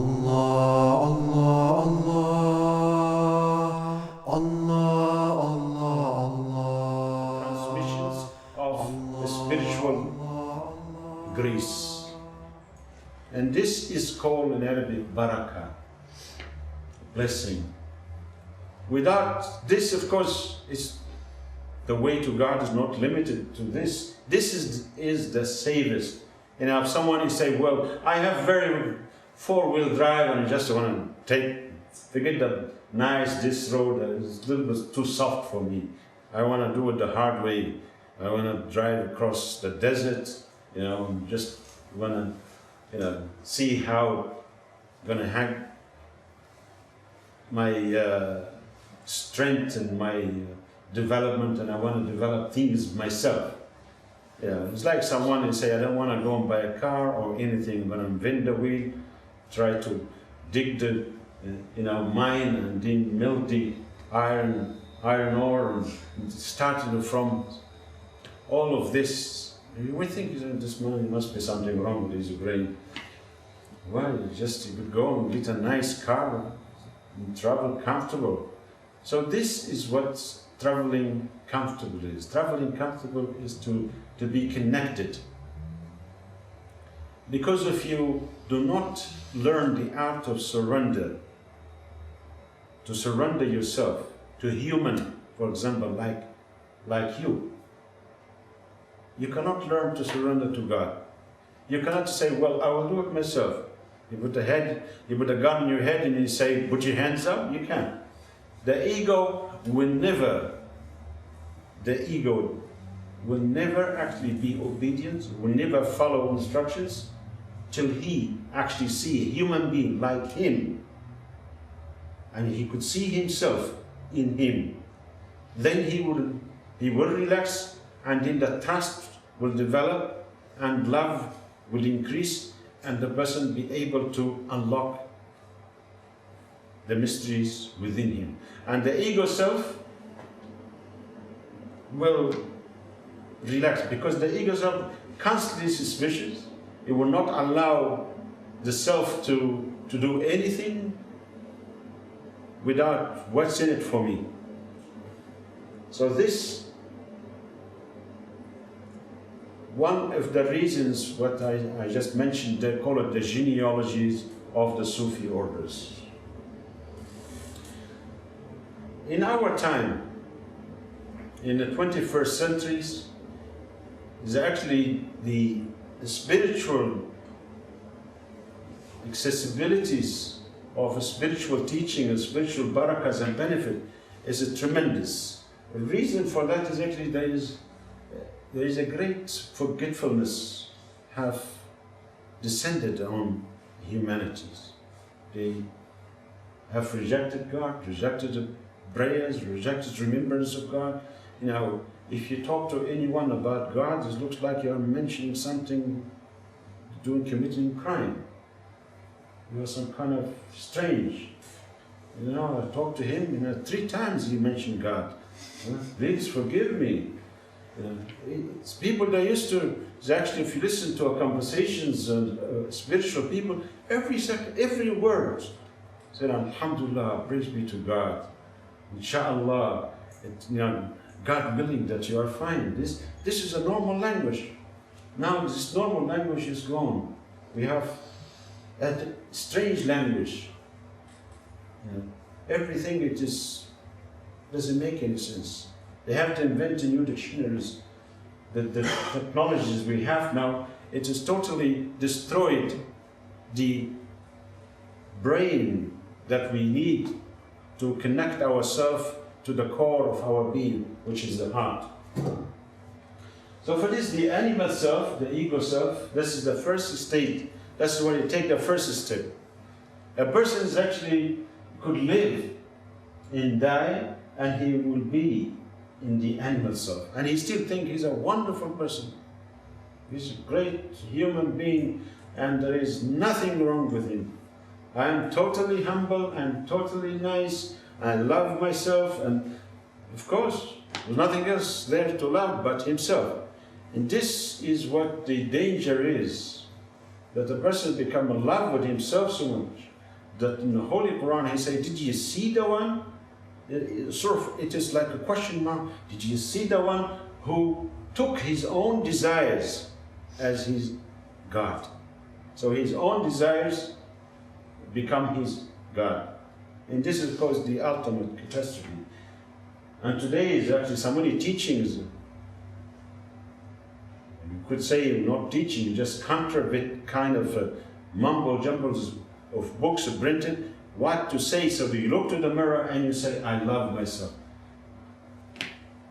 Allah, Allah, Allah, Allah, Allah, Transmissions of the spiritual grace. And this is called in Arabic barakah, blessing. Without this, of course, the way to God is not limited to this. This is the safest. And if someone is say, well, I have very four-wheel drive and I just want to forget the this road is a little bit too soft for me. I want to do it the hard way. I want to drive across the desert, just want to, see how I'm going to have my strength and my development, and I want to develop things myself. It's like someone who say, I don't want to go and buy a car or anything. I'm going to invent the wheel, try to dig the mine and then melt the iron ore, and starting from all of this. We think this man must be something wrong with his brain. Well, you could go and get a nice car and travel comfortable. So this is what traveling comfortable is. Traveling comfortable is to be connected. Because if you do not learn the art of surrender, to surrender yourself to a human, for example, like you cannot learn to surrender to God. You cannot say, well, I will do it myself. You put a gun in your head and you say, put your hands up, you can't. The ego will never actually be obedient, will never follow instructions till he actually see a human being like him and he could see himself in him. Then he will relax, and then the trust will develop and love will increase, and the person be able to unlock the mysteries within him. And the ego self will relax, because the ego self constantly suspicious. It will not allow the self to do anything without what's in it for me. So this, one of the reasons what I just mentioned, they call it the genealogies of the Sufi orders. In our time, in the 21st centuries, is actually the spiritual accessibilities of spiritual teaching and spiritual barakas and benefit is tremendous. The reason for that is actually there is a great forgetfulness have descended on humanities. They have rejected God, rejected the prayers, rejected remembrance of God. If you talk to anyone about God, it looks like you're mentioning something, committing crime. You're some kind of strange. I talked to him, 3 times he mentioned God. Please forgive me. It's people that used to, actually if you listen to our conversations, spiritual people, every word said, Alhamdulillah, praise be to God. Inshallah, God willing that you are fine. This is a normal language. Now this normal language is gone. We have a strange language. Everything doesn't make any sense. They have to invent new dictionaries. The technologies we have now, it has totally destroyed the brain that we need to connect ourselves to the core of our being, which is the heart. So for this, the animal self, the ego self, this is the first state. That's where you take the first step. A person is actually could live and die, and he will be in the animal self. And he still thinks he's a wonderful person. He's a great human being, and there is nothing wrong with him. I am totally humble and totally nice. I love myself, and of course, there's nothing else there to love but himself. And this is what the danger is, that the person becomes in love with himself so much that in the Holy Quran he said, did you see the one? Sort of, it is like a question mark. Did you see the one who took his own desires as his God? So his own desires become his God. And this is caused the ultimate catastrophe. And today is actually so many teachings. You could say not teaching, just contradict kind of mumble jumbles of books printed, what to say. So you look to the mirror and you say, I love myself.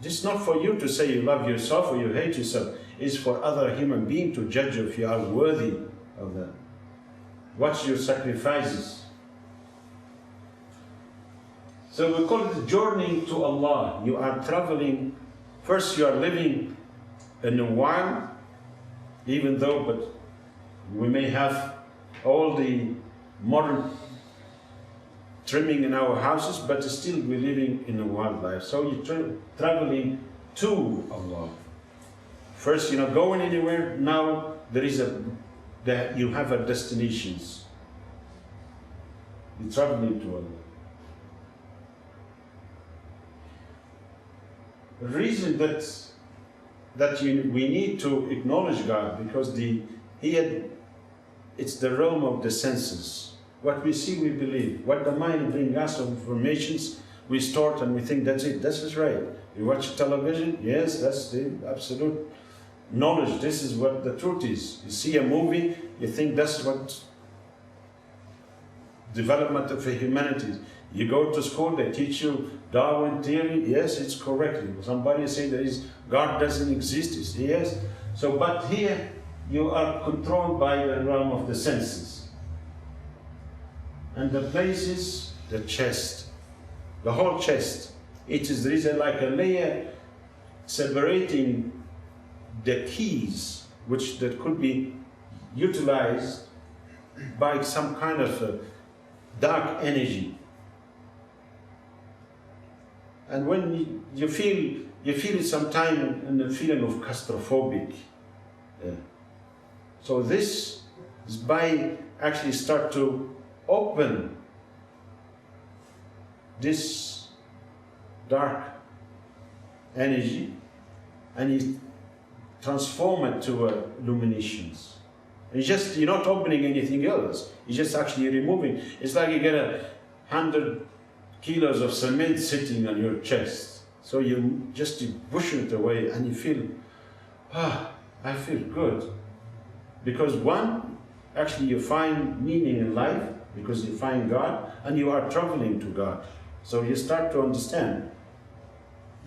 This is not for you to say you love yourself or you hate yourself. It's for other human beings to judge if you are worthy of that. What's your sacrifices? So we call it journeying to Allah. You are traveling. First you are living in a while, even though, but we may have all the modern trimming in our houses, but still we're living in a wildlife. So you're traveling to Allah. First, you're not going anywhere. Now you have a destinations. You're traveling to Allah. The reason that we need to acknowledge God, because it's the realm of the senses. What we see, we believe. What the mind brings us of informations, we start and we think that's it. This is right. You watch television, yes, that's the absolute knowledge. This is what the truth is. You see a movie, you think that's what development of humanity is. You go to school, they teach you Darwin theory. Yes, it's correct. Somebody say God doesn't exist. Yes. So, but here you are controlled by the realm of the senses. And the place is the chest, the whole chest. There is like a layer separating the keys, that could be utilized by some kind of a dark energy. And when you feel it sometimes in the feeling of claustrophobic. So this is by actually start to open this dark energy and you transform it to illuminations. You're not opening anything else. You're just actually removing. It's like you get 100 kilos of cement sitting on your chest. So you push it away and you feel, I feel good. Because one, actually you find meaning in life because you find God and you are traveling to God. So you start to understand.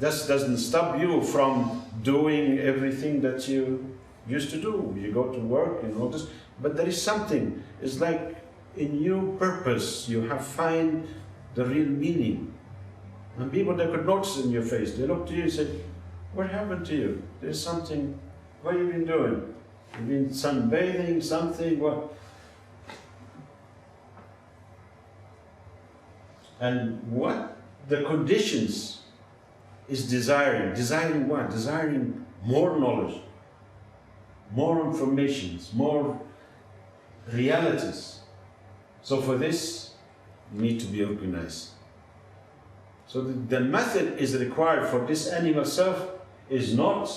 This doesn't stop you from doing everything that you used to do. You go to work and all this, but there is something. It's like in your purpose, you have find the real meaning. And people, they could notice in your face. They look to you and say, what happened to you? There's something, what have you been doing? You've been sunbathing, something, what? And what the conditions is desiring. Desiring what? Desiring more knowledge, more informations, more realities. So for this, you need to be organized. So the method is required for this animal self is not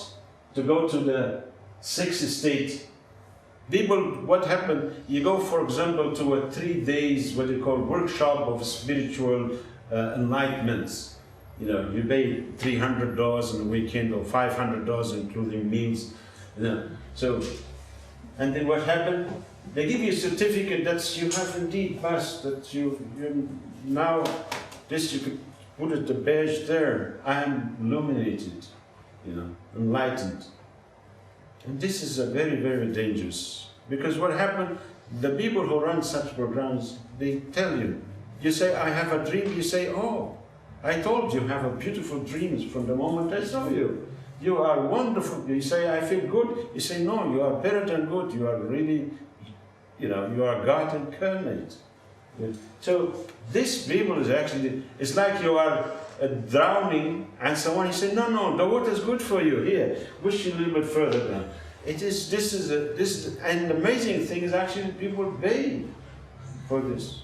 to go to the sixth state. People, what happened, you go for example to a 3 days, what you call workshop of spiritual enlightenments. You know, you pay $300 on the weekend or $500 including meals. You know. So, and then what happened? They give you a certificate that you have indeed passed, that you now, this you could put it the badge there, I am illuminated, you know, enlightened. And this is a very, very dangerous, because what happened, the people who run such programs, they tell you, you say, I have a dream, you say, oh, I told you have a beautiful dreams from the moment I saw you. You are wonderful. You say, I feel good. You say, no, you are better than good. You are really, you know, you are God incarnate. So this people is actually, it's like you are drowning and someone is saying, no, no, the water is good for you. Here, push you a little bit further down. This is, and the amazing thing is actually people pay for this.